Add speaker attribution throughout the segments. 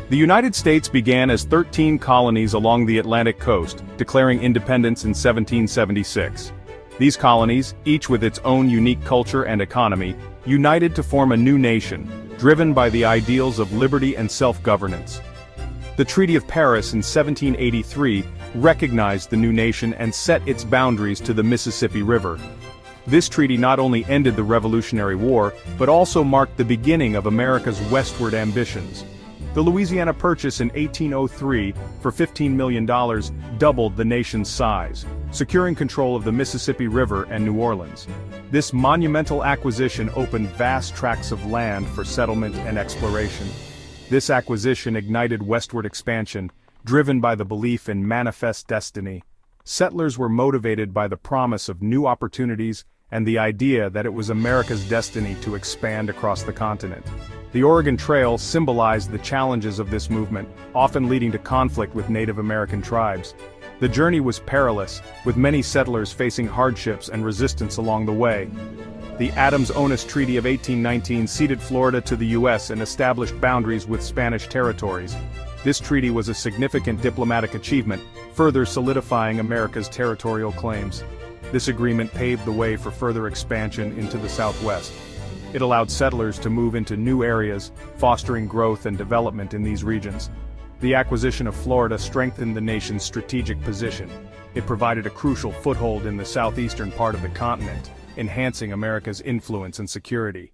Speaker 1: The United States began as 13 colonies along the Atlantic coast, declaring independence in 1776. These colonies, each with its own unique culture and economy, united to form a new nation, driven by the ideals of liberty and self-governance. The Treaty of Paris in 1783 recognized the new nation and set its boundaries to the Mississippi River. This treaty not only ended the Revolutionary War, but also marked the beginning of America's westward ambitions. The Louisiana Purchase in 1803, for $15 million, doubled the nation's size, securing control of the Mississippi River and New Orleans. This monumental acquisition opened vast tracts of land for settlement and exploration. This acquisition ignited westward expansion, driven by the belief in manifest destiny. Settlers were motivated by the promise of new opportunities and the idea that it was America's destiny to expand across the continent. The Oregon Trail symbolized the challenges of this movement, often leading to conflict with Native American tribes. The journey was perilous, with many settlers facing hardships and resistance along the way. The Adams-Onis Treaty of 1819 ceded Florida to the U.S. and established boundaries with Spanish territories. This treaty was a significant diplomatic achievement, further solidifying America's territorial claims. This agreement paved the way for further expansion into the Southwest. It allowed settlers to move into new areas, fostering growth and development in these regions. The acquisition of Florida strengthened the nation's strategic position. It provided a crucial foothold in the southeastern part of the continent, enhancing America's influence and security.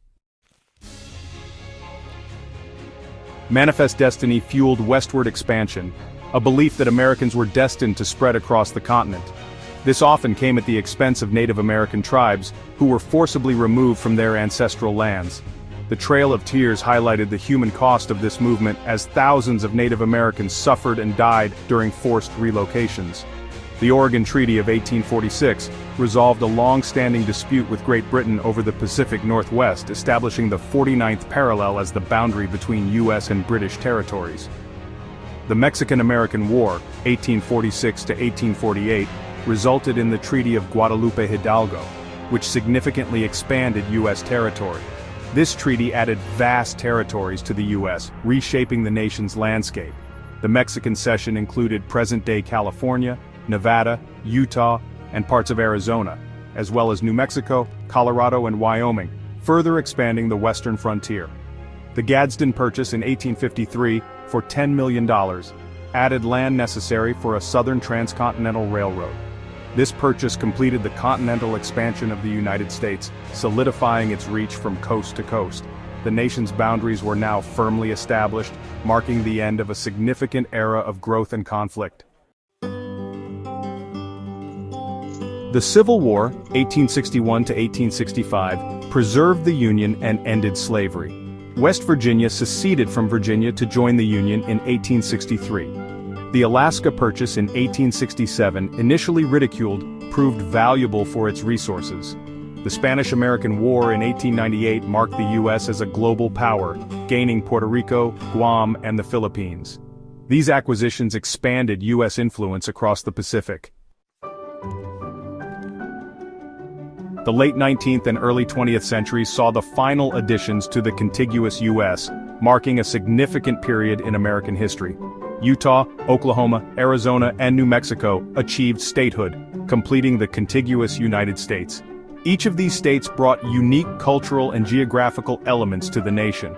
Speaker 1: Manifest destiny fueled westward expansion, a belief that Americans were destined to spread across the continent. This often came at the expense of Native American tribes, who were forcibly removed from their ancestral lands. The Trail of Tears highlighted the human cost of this movement as thousands of Native Americans suffered and died during forced relocations. The Oregon Treaty of 1846 resolved a long-standing dispute with Great Britain over the Pacific Northwest, establishing the 49th parallel as the boundary between U.S. and British territories. The Mexican-American War, 1846 to 1848, resulted in the Treaty of Guadalupe Hidalgo, which significantly expanded U.S. territory. This treaty added vast territories to the U.S., reshaping the nation's landscape. The Mexican cession included present-day California, Nevada, Utah, and parts of Arizona, as well as New Mexico, Colorado, and Wyoming, further expanding the western frontier. The Gadsden Purchase in 1853, for $10 million, added land necessary for a southern transcontinental railroad. This purchase completed the continental expansion of the United States, solidifying its reach from coast to coast. The nation's boundaries were now firmly established, marking the end of a significant era of growth and conflict. The Civil War, 1861 to 1865, preserved the Union and ended slavery. West Virginia seceded from Virginia to join the Union in 1863. The Alaska Purchase in 1867, initially ridiculed, proved valuable for its resources. The Spanish-American War in 1898 marked the U.S. as a global power, gaining Puerto Rico, Guam, and the Philippines. These acquisitions expanded U.S. influence across the Pacific. The late 19th and early 20th centuries saw the final additions to the contiguous U.S., marking a significant period in American history. Utah, Oklahoma, Arizona, and New Mexico achieved statehood, completing the contiguous United States. Each of these states brought unique cultural and geographical elements to the nation.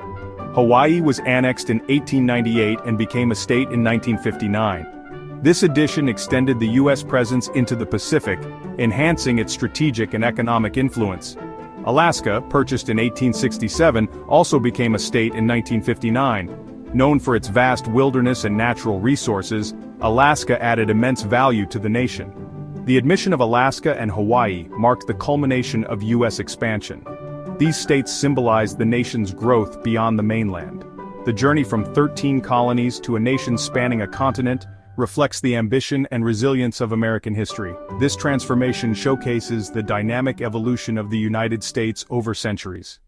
Speaker 1: Hawaii was annexed in 1898 and became a state in 1959. This addition extended the U.S. presence into the Pacific, enhancing its strategic and economic influence. Alaska, purchased in 1867, also became a state in 1959. Known for its vast wilderness and natural resources, Alaska added immense value to the nation. The admission of Alaska and Hawaii marked the culmination of U.S. expansion. These states symbolized the nation's growth beyond the mainland. The journey from 13 colonies to a nation spanning a continent reflects the ambition and resilience of American history. This transformation showcases the dynamic evolution of the United States over centuries.